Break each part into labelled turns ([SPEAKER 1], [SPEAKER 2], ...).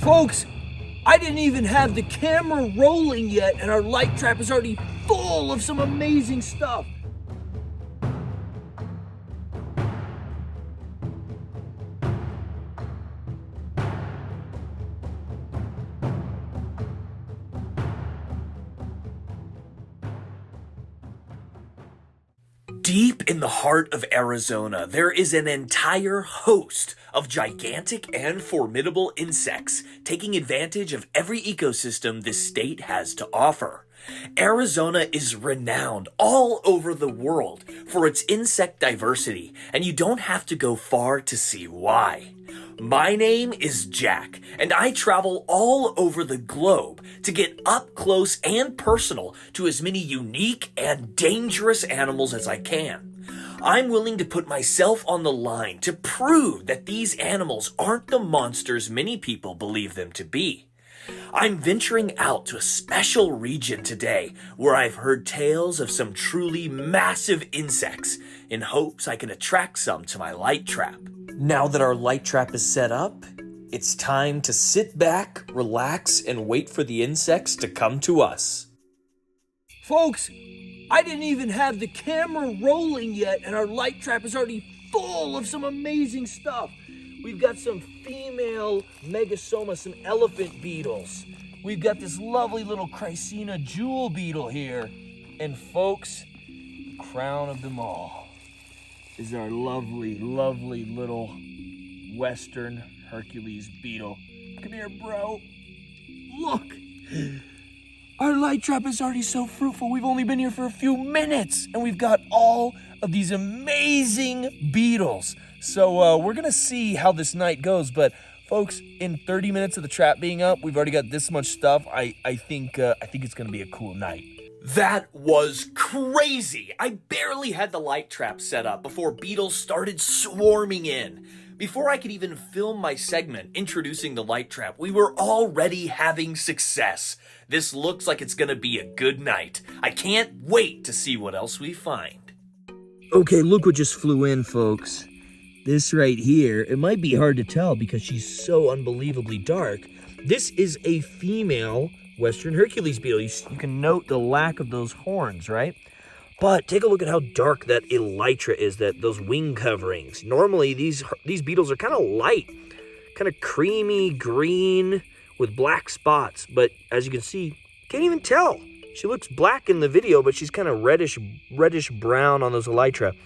[SPEAKER 1] Folks, I didn't even have the camera rolling yet, and our light trap is already full of some amazing stuff.
[SPEAKER 2] Deep in the heart of Arizona, there is an entire host of gigantic and formidable insects taking advantage of every ecosystem this state has to offer. Arizona is renowned all over the world for its insect diversity, and you don't have to go far to see why. My name is Jack, and I travel all over the globe to get up close and personal to as many unique and dangerous animals as I can. I'm willing to put myself on the line to prove that these animals aren't the monsters many people believe them to be. I'm venturing out to a special region today where I've heard tales of some truly massive insects in hopes I can attract some to my light trap. Now that our light trap is set up, it's time to sit back, relax, and wait for the insects to come to us.
[SPEAKER 1] Folks, I didn't even have the camera rolling yet, and our light trap is already full of some amazing stuff. We've got some female megasoma, some elephant beetles. We've got this lovely little Chrysina jewel beetle here. And folks, crown of them all is our lovely, lovely little Western Hercules beetle. Come here, bro. Look! Our light trap is already so fruitful. We've only been here for a few minutes, and we've got all of these amazing beetles. So we're gonna see how this night goes, but folks, in 30 minutes of the trap being up, we've already got this much stuff. I think it's gonna be a cool night.
[SPEAKER 2] That was crazy! I barely had the light trap set up before beetles started swarming in. Before I could even film my segment introducing the light trap, we were already having success. This looks like it's gonna be a good night. I can't wait to see what else we find.
[SPEAKER 1] Okay, look what just flew in, folks. This right here, it might be hard to tell because she's so unbelievably dark. This is a female Western Hercules beetle. You can note the lack of those horns, right? But take a look at how dark that elytra is, those wing coverings. Normally, these beetles are kind of light, kind of creamy green with black spots. But as you can see, can't even tell. She looks black in the video, but she's kind of reddish brown on those elytra.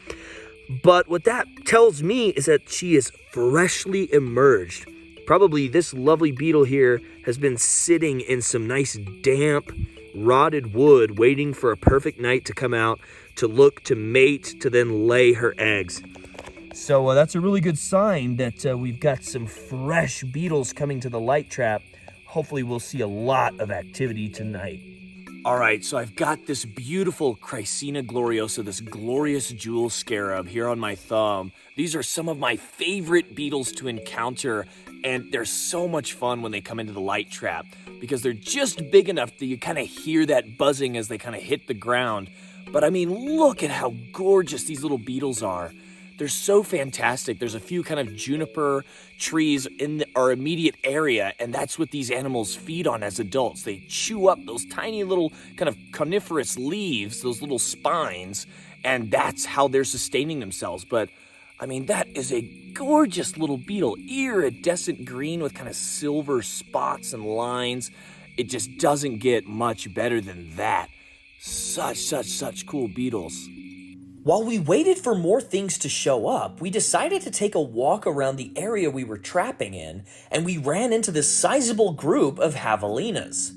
[SPEAKER 1] But what that tells me is that she is freshly emerged. Probably this lovely beetle here has been sitting in some nice damp, rotted wood, waiting for a perfect night to come out, to look, to mate, to then lay her eggs. So that's a really good sign that we've got some fresh beetles coming to the light trap. Hopefully we'll see a lot of activity tonight.
[SPEAKER 2] All right, so I've got this beautiful Chrysina gloriosa, this glorious jewel scarab here on my thumb. These are some of my favorite beetles to encounter, and they're so much fun when they come into the light trap because they're just big enough that you kind of hear that buzzing as they kind of hit the ground. But I mean, look at how gorgeous these little beetles are. They're so fantastic. There's a few kind of juniper trees in our immediate area, and that's what these animals feed on as adults. They chew up those tiny little kind of coniferous leaves, those little spines, and that's how they're sustaining themselves. But I mean, that is a gorgeous little beetle, iridescent green with kind of silver spots and lines. It just doesn't get much better than that. Such cool beetles. While we waited for more things to show up, we decided to take a walk around the area we were trapping in, and we ran into this sizable group of javelinas.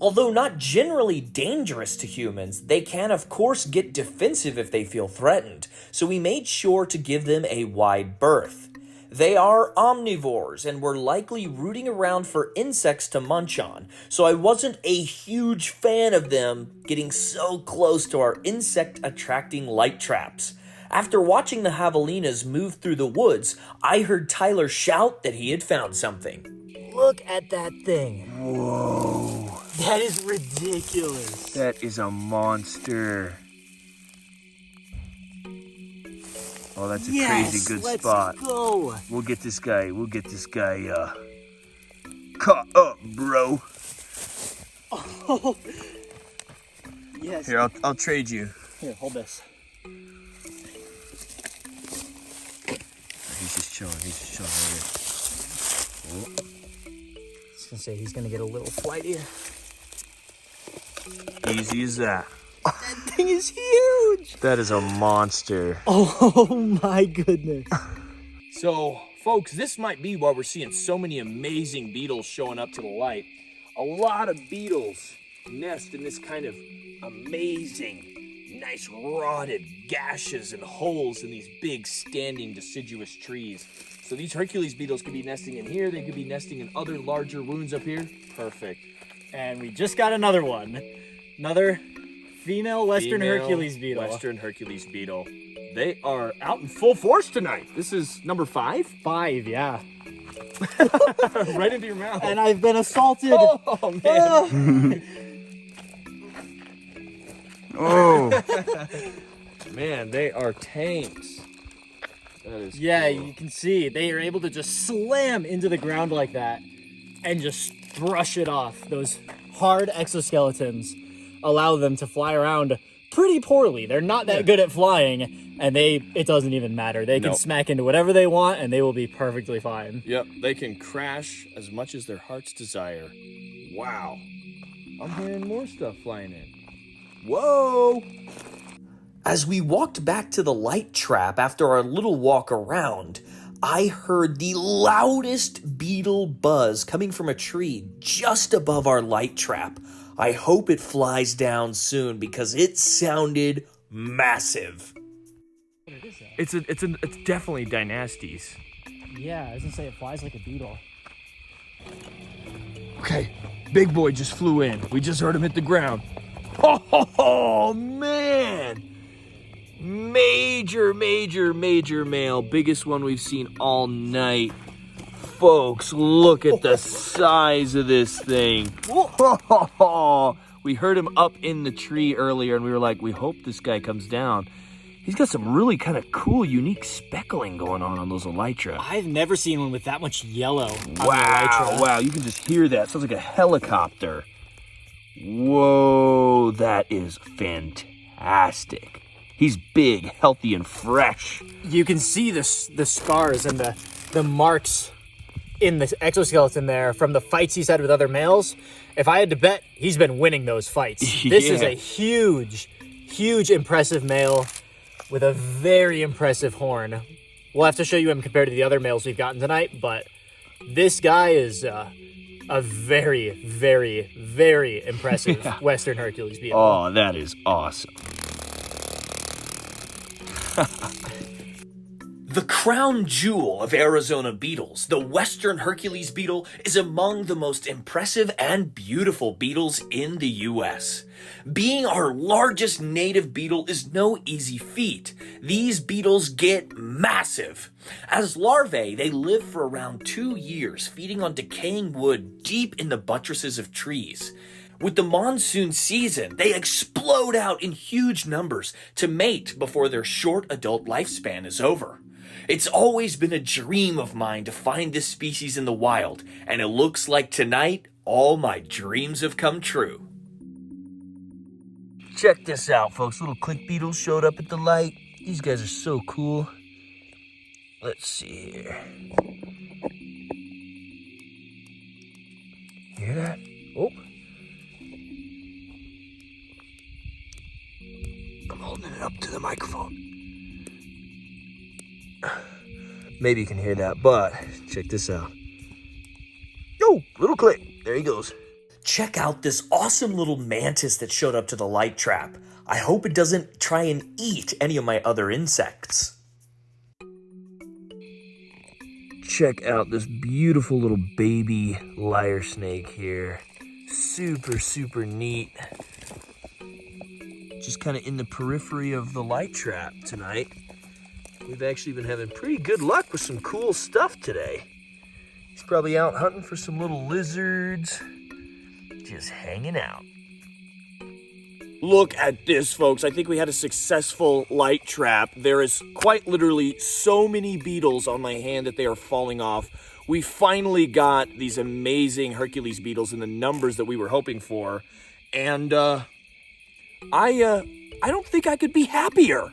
[SPEAKER 2] Although not generally dangerous to humans, they can of course get defensive if they feel threatened, so we made sure to give them a wide berth. They are omnivores and were likely rooting around for insects to munch on, so I wasn't a huge fan of them getting so close to our insect-attracting light traps. After watching the javelinas move through the woods, I heard Tyler shout that he had found something.
[SPEAKER 1] Look at that thing.
[SPEAKER 2] Whoa.
[SPEAKER 1] That is ridiculous.
[SPEAKER 2] That is a monster. Oh, that's a crazy good spot.
[SPEAKER 1] Let's go.
[SPEAKER 2] We'll get this guy
[SPEAKER 1] caught up, bro.
[SPEAKER 3] Oh, yes.
[SPEAKER 1] Here, I'll trade you.
[SPEAKER 3] Here, hold this.
[SPEAKER 1] He's just chilling right here.
[SPEAKER 3] I was gonna say he's gonna get a little flightier.
[SPEAKER 1] Easy as that.
[SPEAKER 3] That thing is huge!
[SPEAKER 1] That is a monster.
[SPEAKER 3] Oh my goodness.
[SPEAKER 2] So, folks, this might be why we're seeing so many amazing beetles showing up to the light. A lot of beetles nest in this kind of amazing, nice rotted gashes and holes in these big standing deciduous trees. So these Hercules beetles could be nesting in here. They could be nesting in other larger wounds up here. Perfect.
[SPEAKER 3] And we just got another one. Another female Western Hercules beetle.
[SPEAKER 2] Western Hercules beetle. They are out in full force tonight. This is number 5?
[SPEAKER 3] 5, yeah.
[SPEAKER 2] Right into your mouth.
[SPEAKER 3] And I've been assaulted.
[SPEAKER 2] Oh, man.
[SPEAKER 1] Oh.
[SPEAKER 2] Man, they are tanks. That is
[SPEAKER 3] Yeah,
[SPEAKER 2] cool.
[SPEAKER 3] you can see they are able to just slam into the ground like that and just brush it off. Those hard exoskeletons allow them to fly around pretty poorly. They're not that good at flying, and it doesn't even matter. They can smack into whatever they want, and they will be perfectly fine.
[SPEAKER 2] Yep, they can crash as much as their hearts desire. Wow. I'm hearing more stuff flying in. Whoa!
[SPEAKER 4] As we walked back to the light trap after our little walk around, I heard the loudest beetle buzz coming from a tree just above our light trap. I hope it flies down soon because it sounded massive.
[SPEAKER 2] It's definitely Dynastes.
[SPEAKER 3] Yeah, I was gonna say it flies like a beetle.
[SPEAKER 2] Okay, big boy just flew in. We just heard him hit the ground. Oh, man! Major male. Biggest one we've seen all night. Folks, look at the size of this thing. We heard him up in the tree earlier, and we were like, we hope this guy comes down. He's got some really kind of cool, unique speckling going on those elytra.
[SPEAKER 3] I've never seen one with that much yellow on the
[SPEAKER 2] Wow,
[SPEAKER 3] elytra.
[SPEAKER 2] wow, you can just hear that. Sounds like a helicopter. Whoa, that is fantastic. He's big, healthy, and fresh.
[SPEAKER 3] You can see the scars and the marks in the exoskeleton there from the fights he's had with other males. If I had to bet, he's been winning those fights. This is a huge, impressive male with a very impressive horn. We'll have to show you him compared to the other males we've gotten tonight, but this guy is a very, very impressive Western Hercules beetle.
[SPEAKER 2] Oh, that is awesome.
[SPEAKER 4] The crown jewel of Arizona beetles, the Western Hercules beetle, is among the most impressive and beautiful beetles in the U.S. Being our largest native beetle is no easy feat. These beetles get massive. As larvae, they live for around 2 years, feeding on decaying wood deep in the buttresses of trees. With the monsoon season, they explode out in huge numbers to mate before their short adult lifespan is over. It's always been a dream of mine to find this species in the wild, and it looks like tonight, all my dreams have come true.
[SPEAKER 1] Check this out, folks. Little click beetles showed up at the light. These guys are so cool. Let's see here. Hear that? Oh. I'm holding it up to the microphone. Maybe you can hear that, but check this out. Oh, little click. There he goes.
[SPEAKER 4] Check out this awesome little mantis that showed up to the light trap. I hope it doesn't try and eat any of my other insects.
[SPEAKER 1] Check out this beautiful little baby lyre snake here. Super neat. Just kind of in the periphery of the light trap tonight. We've actually been having pretty good luck with some cool stuff today. He's probably out hunting for some little lizards. Just hanging out.
[SPEAKER 2] Look at this, folks. I think we had a successful light trap. There is quite literally so many beetles on my hand that they are falling off. We finally got these amazing Hercules beetles in the numbers that we were hoping for, and I don't think I could be happier.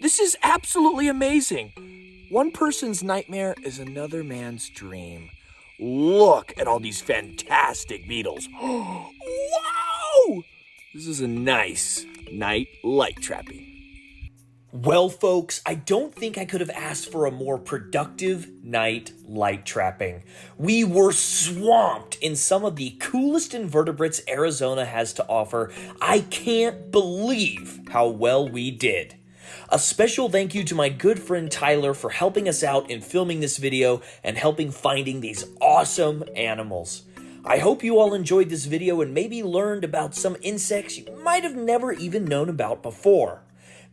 [SPEAKER 2] This is absolutely amazing. One person's nightmare is another man's dream. Look at all these fantastic beetles. Wow! This is a nice night light trapping.
[SPEAKER 4] Well, folks, I don't think I could have asked for a more productive night light trapping. We were swamped in some of the coolest invertebrates Arizona has to offer. I can't believe how well we did. A special thank you to my good friend Tyler for helping us out in filming this video and helping finding these awesome animals. I hope you all enjoyed this video and maybe learned about some insects you might have never even known about before.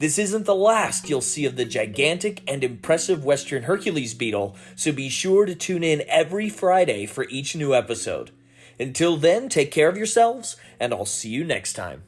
[SPEAKER 4] This isn't the last you'll see of the gigantic and impressive Western Hercules beetle, so be sure to tune in every Friday for each new episode. Until then, take care of yourselves, and I'll see you next time.